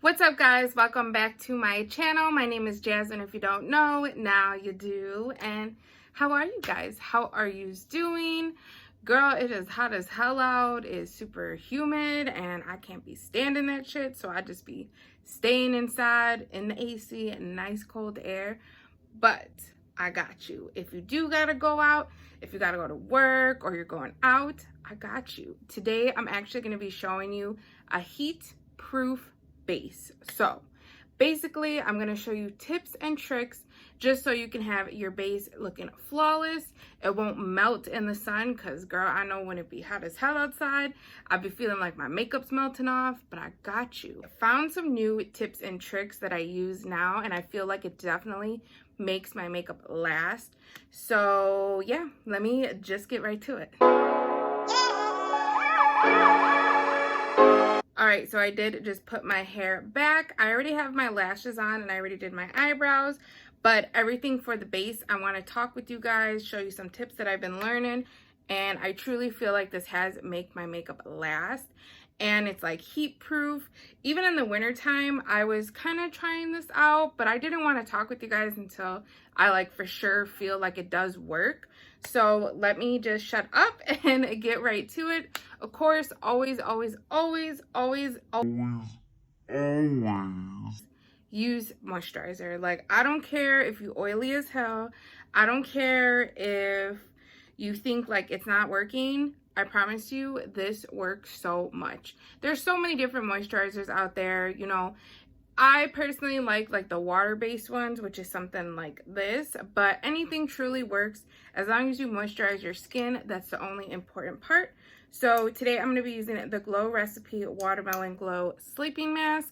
What's up, guys? Welcome back to my channel. My name is Jazz, and if you don't know, now you do. And how are you guys? How are you doing? Girl, it is hot as hell out. It's super humid and I can't be standing that shit, so I just be staying inside in the AC and nice cold air. But I got you. If you do gotta go out, if you gotta go to work or you're going out, I got you. Today I'm actually going to be showing you a heat proof base. So basically I'm going to show you tips and tricks just so you can have your base looking flawless. It won't melt in the sun because, girl, I know when it be hot as hell outside, I'll be feeling like my makeup's melting off, but I got you. I found some new tips and tricks that I use now, and I feel like it definitely makes my makeup last. So yeah, let me just get right to it. Alright, so I did just put my hair back. I already have my lashes on and I already did my eyebrows, but everything for the base, I want to talk with you guys, show you some tips that I've been learning, and I truly feel like this has make my makeup last. And it's like heat proof. Even in the winter time, I was kind of trying this out, but I didn't want to talk with you guys until I like for sure feel like it does work. So let me just shut up and get right to it. Of course, always use moisturizer. Like, I don't care if you oily as hell. I don't care if you think like it's not working. I promise you this works so much. There's so many different moisturizers out there, you know. I personally like the water-based ones, which is something like this, but anything truly works as long as you moisturize your skin. That's the only important part. So today I'm going to be using the Glow Recipe Watermelon Glow Sleeping Mask.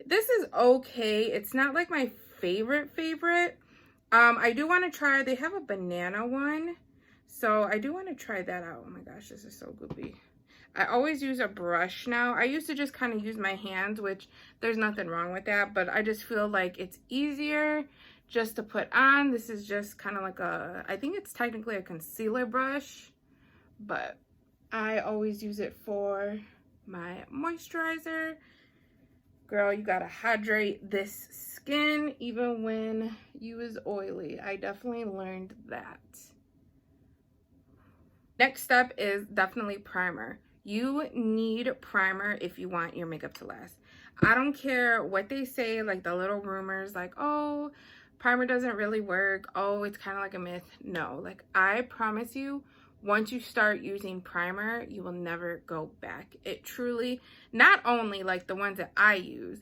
This is okay. It's not like my favorite. I do want to try, they have a banana one, so I do want to try that out. Oh my gosh, this is so goopy. I always use a brush now. I used to just kind of use my hands, which there's nothing wrong with that, but I just feel like it's easier just to put on. This is just kind of like I think it's technically a concealer brush, but I always use it for my moisturizer. Girl, you gotta hydrate this skin even when you is oily. I definitely learned that. Next step is definitely primer. You need primer if you want your makeup to last. I don't care what they say, like the little rumors, like, oh, primer doesn't really work. Oh, it's kind of like a myth. No, like I promise you, once you start using primer, you will never go back. It truly, not only like the ones that I use,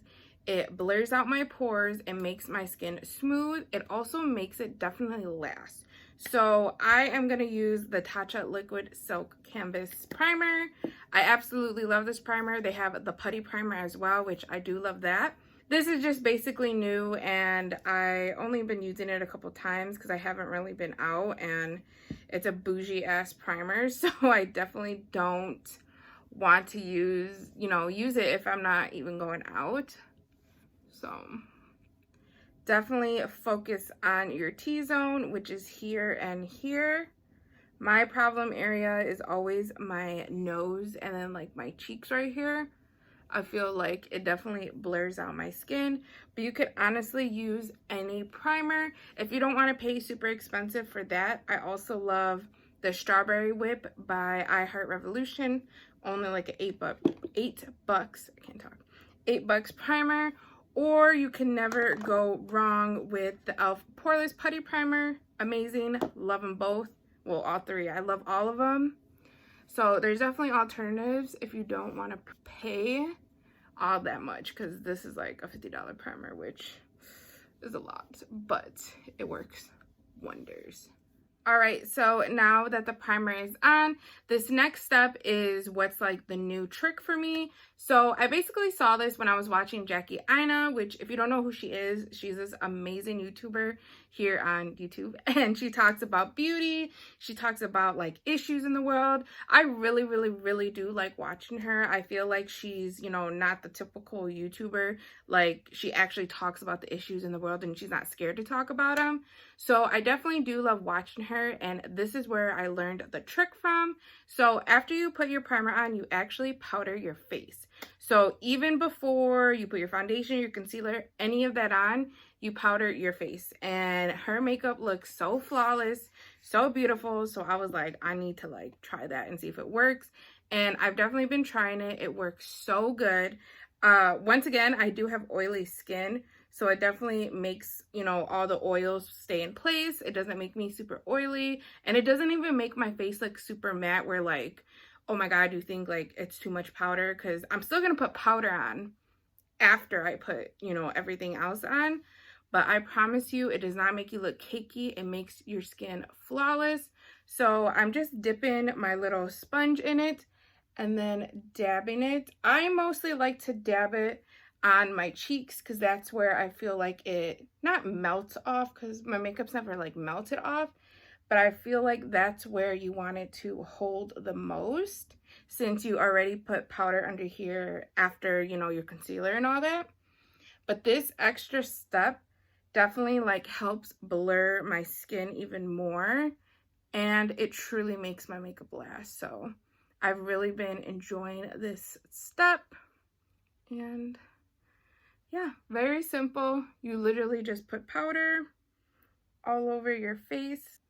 it blurs out my pores and makes my skin smooth. It also makes it definitely last. So I am going to use the Tatcha Liquid Silk Canvas Primer. I absolutely love this primer. They have the putty primer as well, which I do love that. This is just basically new, and I only been using it a couple times because I haven't really been out, and it's a bougie ass primer, so I definitely don't want to use it if I'm not even going out. So definitely focus on your T-zone, which is here and here. My problem area is always my nose and then like my cheeks right here. I feel like it definitely blurs out my skin, but you could honestly use any primer. If you don't want to pay super expensive for that, I also love the Strawberry Whip by I Heart Revolution. Only like $8. I can't talk. $8 primer. Or you can never go wrong with the e.l.f. Poreless Putty Primer. Amazing. Love them both. Well, all three. I love all of them. So there's definitely alternatives if you don't want to pay all that much, because this is like a $50 primer, which is a lot, but it works wonders. All right, so now that the primer is on, this next step is what's like the new trick for me. So I basically saw this when I was watching Jackie Aina, which if you don't know who she is, she's this amazing YouTuber here on YouTube, and she talks about beauty. She talks about like issues in the world. I really do like watching her. I feel like she's, you know, not the typical YouTuber. Like, she actually talks about the issues in the world and she's not scared to talk about them. So I definitely do love watching her, and this is where I learned the trick from. So after you put your primer on, you actually powder your face. So even before you put your foundation, your concealer, any of that on, you powder your face. And her makeup looks so flawless, so beautiful. So I was like, I need to like try that and see if it works. And I've definitely been trying it. It works so good. Once again, I do have oily skin, so it definitely makes, you know, all the oils stay in place. It doesn't make me super oily, and it doesn't even make my face look super matte where like, oh my God, you think like it's too much powder, because I'm still gonna put powder on after I put, you know, everything else on. But I promise you, it does not make you look cakey. It makes your skin flawless. So I'm just dipping my little sponge in it and then dabbing it. I mostly like to dab it on my cheeks because that's where I feel like it not melts off, because my makeup's never like melted off, but I feel like that's where you want it to hold the most, since you already put powder under here after, you know, your concealer and all that. But this extra step definitely like helps blur my skin even more, and it truly makes my makeup last. So I've really been enjoying this step. And yeah, very simple. You literally just put powder all over your face,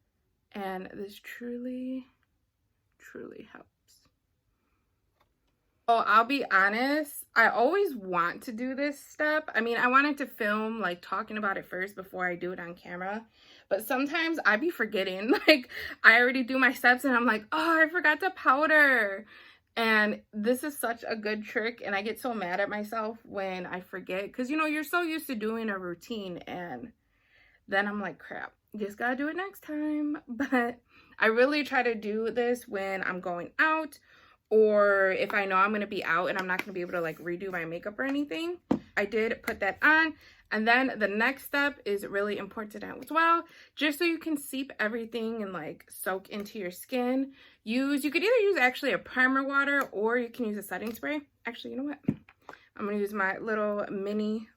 and this truly helps. Oh, I'll be honest, I always want to do this step. I mean, I wanted to film like talking about it first before I do it on camera, but sometimes I be forgetting. Like, I already do my steps and I'm like, oh, I forgot to powder. And this is such a good trick, and I get so mad at myself when I forget, because you know, you're so used to doing a routine, and then I'm like, crap, just gotta do it next time. But I really try to do this when I'm going out, or if I know I'm gonna be out and I'm not gonna be able to like redo my makeup or anything. I did put that on. And then the next step is really important as well, just so you can seep everything and like soak into your skin. You could either use actually a primer water, or you can use a setting spray. Actually, you know what? I'm gonna use my little mini,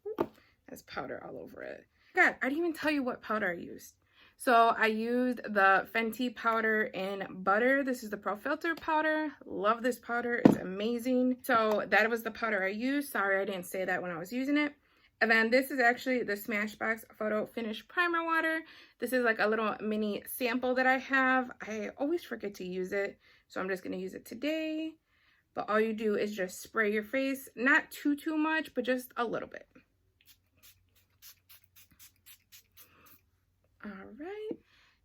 has powder all over it. God, I didn't even tell you what powder I used. So I used the Fenty powder in butter. This is the Pro Filter powder. Love this powder, it's amazing. So that was the powder I used. Sorry, I didn't say that when I was using it. And then this is actually the Smashbox Photo Finish Primer Water. This is like a little mini sample that I have. I always forget to use it, so I'm just gonna use it today. But all you do is just spray your face, not too much, but just a little bit. All right,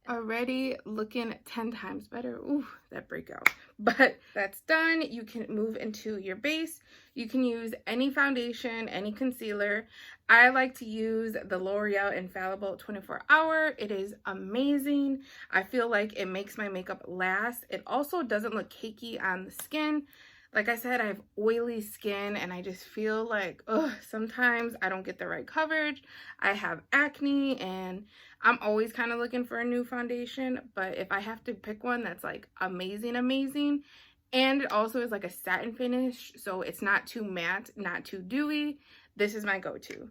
already looking 10 times better. Ooh, that breakout. But that's done. You can move into your base. You can use any foundation, any concealer. I like to use the L'Oreal Infallible 24 Hour. It is amazing. I feel like it makes my makeup last. It also doesn't look cakey on the skin. Like I said, I have oily skin, and I just feel like, ugh, sometimes I don't get the right coverage. I have acne, and I'm always kind of looking for a new foundation. But if I have to pick one that's like amazing, and it also is like a satin finish, so it's not too matte, not too dewy, this is my go-to.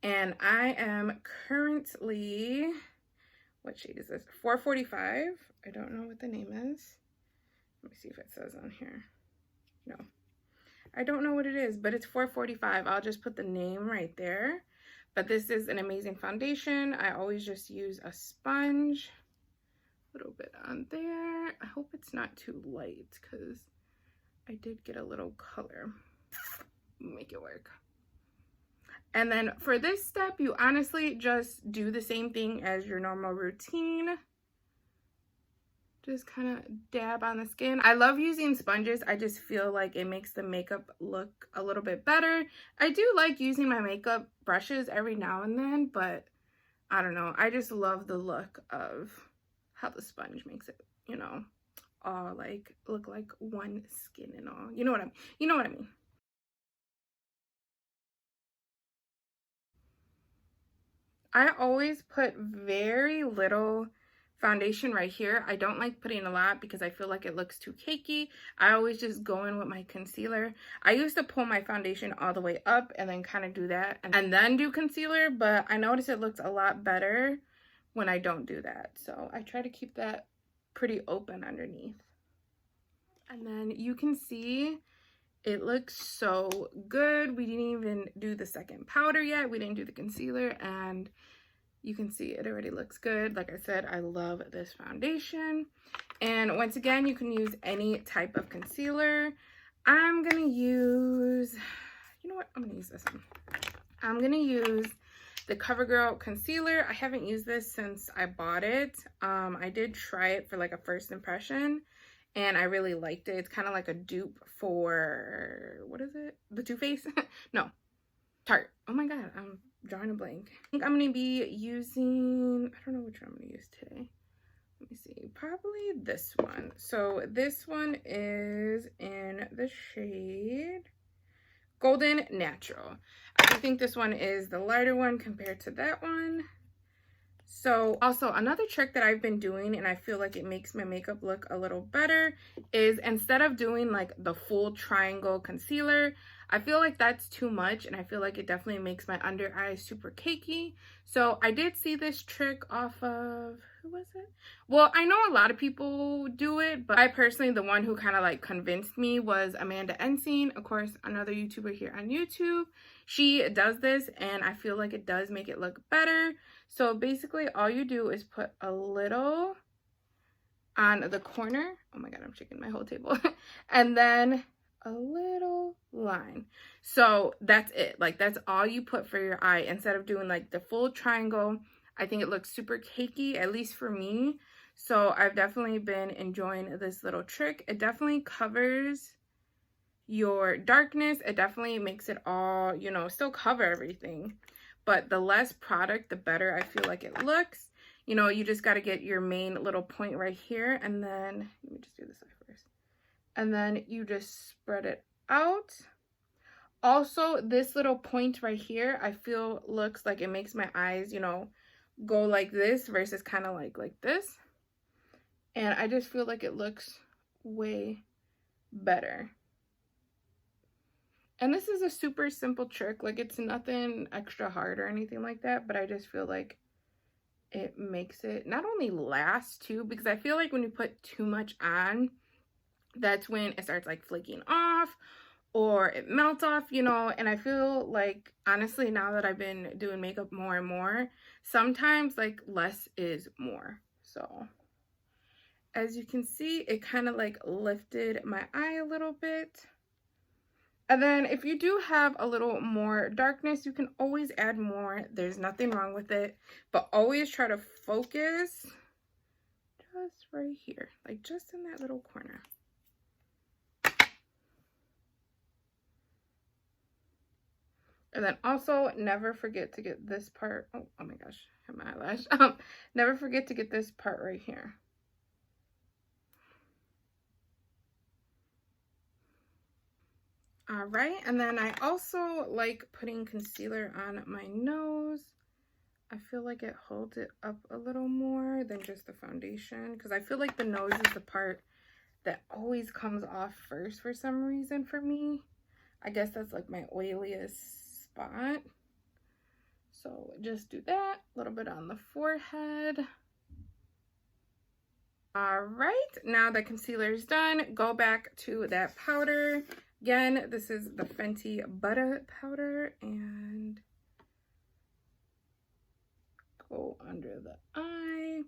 And I am currently, what shade is this? 445. I don't know what the name is. Let me see if it says on here. No, I don't know what it is, but it's 445. I'll just put the name right there. But this is an amazing foundation. I always just use a sponge, a little bit on there. I hope it's not too light, because I did get a little color. Make it work. And then for this step, you honestly just do the same thing as your normal routine. Just kind of dab on the skin. I love using sponges. I just feel like it makes the makeup look a little bit better. I do like using my makeup brushes every now and then, but I don't know. I just love the look of how the sponge makes it, you know, all like look like one skin and all. You know what I mean. I always put very little foundation right here. I don't like putting a lot because I feel like it looks too cakey. I always just go in with my concealer. I used to pull my foundation all the way up and then kind of do that and then do concealer, but I notice it looks a lot better when I don't do that. So I try to keep that pretty open underneath. And then you can see It looks so good. We didn't even do the second powder yet. We didn't do the concealer, and you can see it already looks good. Like I said, I love this foundation. And once again, you can use any type of concealer. I'm gonna use, you know what? I'm gonna use this one. I'm gonna use the CoverGirl concealer. I haven't used this since I bought it. I did try it for like a first impression, and I really liked it. It's kind of like a dupe for, what is it? The Too Faced? No, Tarte. Oh my god, I'm drawing a blank. I think I'm gonna be using, I don't know which one I'm gonna use today. Let me see, probably this one. So this one is in the shade Golden Natural. I do think this one is the lighter one compared to that one. So also another trick that I've been doing, and I feel like it makes my makeup look a little better, is instead of doing like the full triangle concealer, I feel like that's too much, and I feel like it definitely makes my under eyes super cakey. So I did see this trick off of, who was it? Well, I know a lot of people do it, but I personally, the one who kind of like convinced me was Amanda Ensing, of course, another YouTuber here on YouTube. She does this, and I feel like it does make it look better. So basically all you do is put a little on the corner. Oh my god, I'm shaking my whole table. And then a little line. So that's it. Like, that's all you put for your eye instead of doing like the full triangle. I think it looks super cakey, at least for me. So I've definitely been enjoying this little trick. It definitely covers your darkness. It definitely makes it all, you know, still cover everything. But the less product, the better I feel like it looks. You know, you just got to get your main little point right here. And then, let me just do this side first. And then you just spread it out. Also, this little point right here, I feel looks like it makes my eyes, you know, go like this versus kind of like this. And I just feel like it looks way better. And this is a super simple trick. Like, it's nothing extra hard or anything like that, but I just feel like it makes it not only last too, because I feel like when you put too much on, that's when it starts like flaking off or it melts off, you know. And I feel like, honestly, now that I've been doing makeup more and more, sometimes like less is more. So as you can see, it kind of like lifted my eye a little bit. And then if you do have a little more darkness, you can always add more. There's nothing wrong with it, but always try to focus just right here, like just in that little corner. And then also never forget to get this part. Oh my gosh, I have my eyelash. Never forget to get this part right here. All right, and then I also like putting concealer on my nose. I feel like it holds it up a little more than just the foundation, because I feel like the nose is the part that always comes off first for some reason for me. I guess that's like my oiliest spot. So just do that, a little bit on the forehead. All right, now that concealer is done, go back to that powder. Again, this is the Fenty Butter Powder, and go under the eye.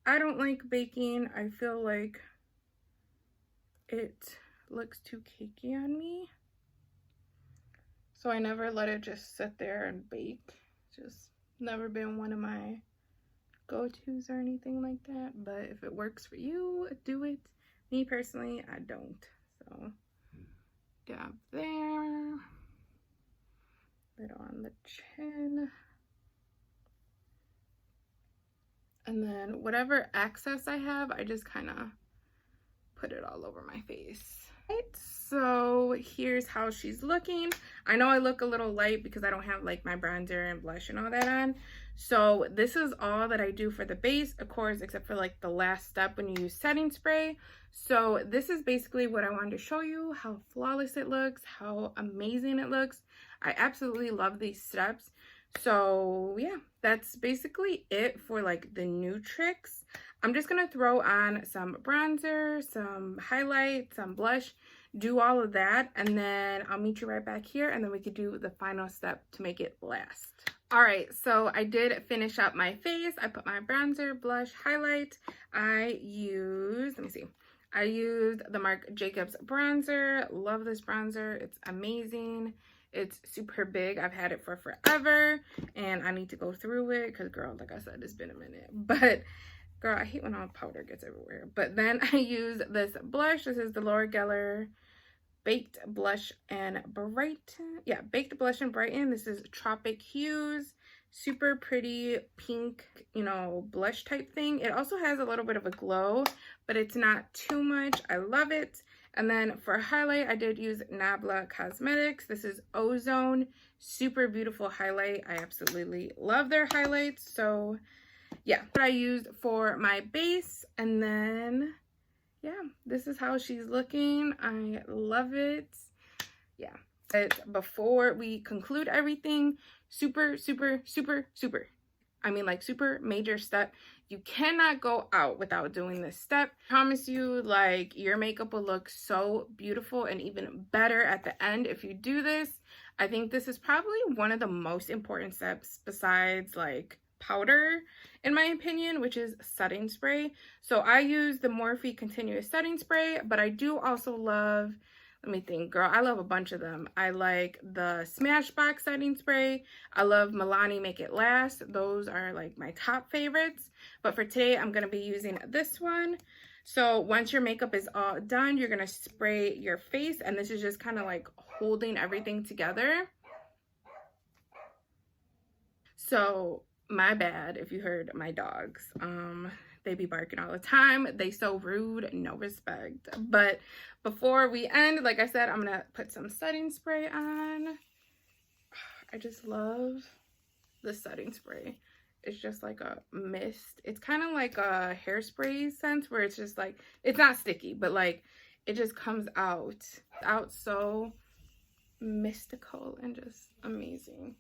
I don't like baking. I feel like it looks too cakey on me. So I never let it just sit there and bake. Just never been one of my go-tos or anything like that. But if it works for you, do it. Me personally, I don't. So dab there, bit on the chin, and then whatever excess I have, I just kind of put it all over my face. Right, so here's how she's looking. I know I look a little light because I don't have like my bronzer and blush and all that on. So this is all that I do for the base, of course, except for like the last step when you use setting spray. So this is basically what I wanted to show you, how flawless it looks, how amazing it looks. I absolutely love these steps. So yeah, that's basically it for like the new tricks. I'm just gonna throw on some bronzer, some highlight, some blush, do all of that, and then I'll meet you right back here, and then we could do the final step to make it last. All right, so I did finish up my face. I put my bronzer, blush, highlight. I used the Marc Jacobs bronzer. Love this bronzer. It's amazing. It's super big. I've had it for forever, and I need to go through it because, girl, like I said, it's been a minute. But, girl, I hate when all powder gets everywhere. But then I use this blush. This is the Laura Geller Baked Blush and Brighten. Yeah, Baked Blush and Brighten. This is Tropic Hues. Super pretty pink, you know, blush type thing. It also has a little bit of a glow, but it's not too much. I love it. And then for highlight, I did use Nabla Cosmetics. This is Ozone. Super beautiful highlight. I absolutely love their highlights. So yeah, what I used for my base. And then yeah, this is how she's looking. I love it. Yeah. But before we conclude everything, super major step. You cannot go out without doing this step. I promise you, like, your makeup will look so beautiful and even better at the end if you do this. I think this is probably one of the most important steps besides like powder, in my opinion, which is setting spray. So I use the Morphe Continuous Setting Spray, but I do also love, let me think, girl, I love a bunch of them. I like the Smashbox Setting Spray. I love Milani Make It Last. Those are like my top favorites. But for today, I'm going to be using this one. So once your makeup is all done, you're going to spray your face. And this is just kind of like holding everything together. So my bad if you heard my dogs. They be barking all the time. They so rude, no respect. But before we end, like I said, I'm gonna put some setting spray on. I just love the setting spray. It's just like a mist. It's kind of like a hairspray scent where it's just like, it's not sticky, but like it just comes out so mystical and just amazing.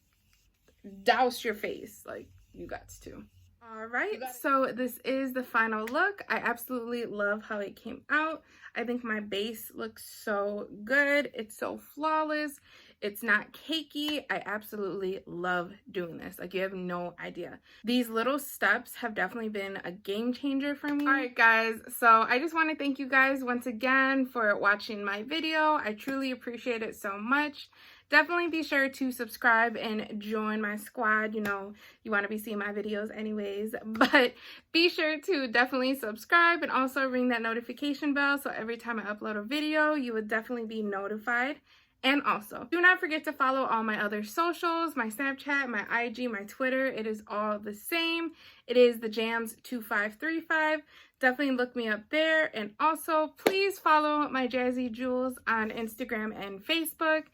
Douse your face, like, you got to. All right, so this is the final look. I absolutely love how it came out. I think my base looks so good. It's so flawless. It's not cakey. I absolutely love doing this. Like, you have no idea. These little steps have definitely been a game changer for me. All right, guys, so I just want to thank you guys once again for watching my video. I truly appreciate it so much. Definitely be sure to subscribe and join my squad. You know, you want to be seeing my videos anyways. But be sure to definitely subscribe and also ring that notification bell so every time I upload a video, you would definitely be notified. And also, do not forget to follow all my other socials, my Snapchat, my IG, my Twitter. It is all the same. It is the Jams2535. Definitely look me up there. And also, please follow my Jazzy Jewelz on Instagram and Facebook.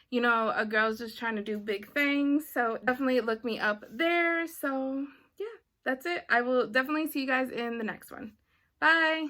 You know, a girl's just trying to do big things. So definitely look me up there. So yeah, that's it. I will definitely see you guys in the next one. Bye.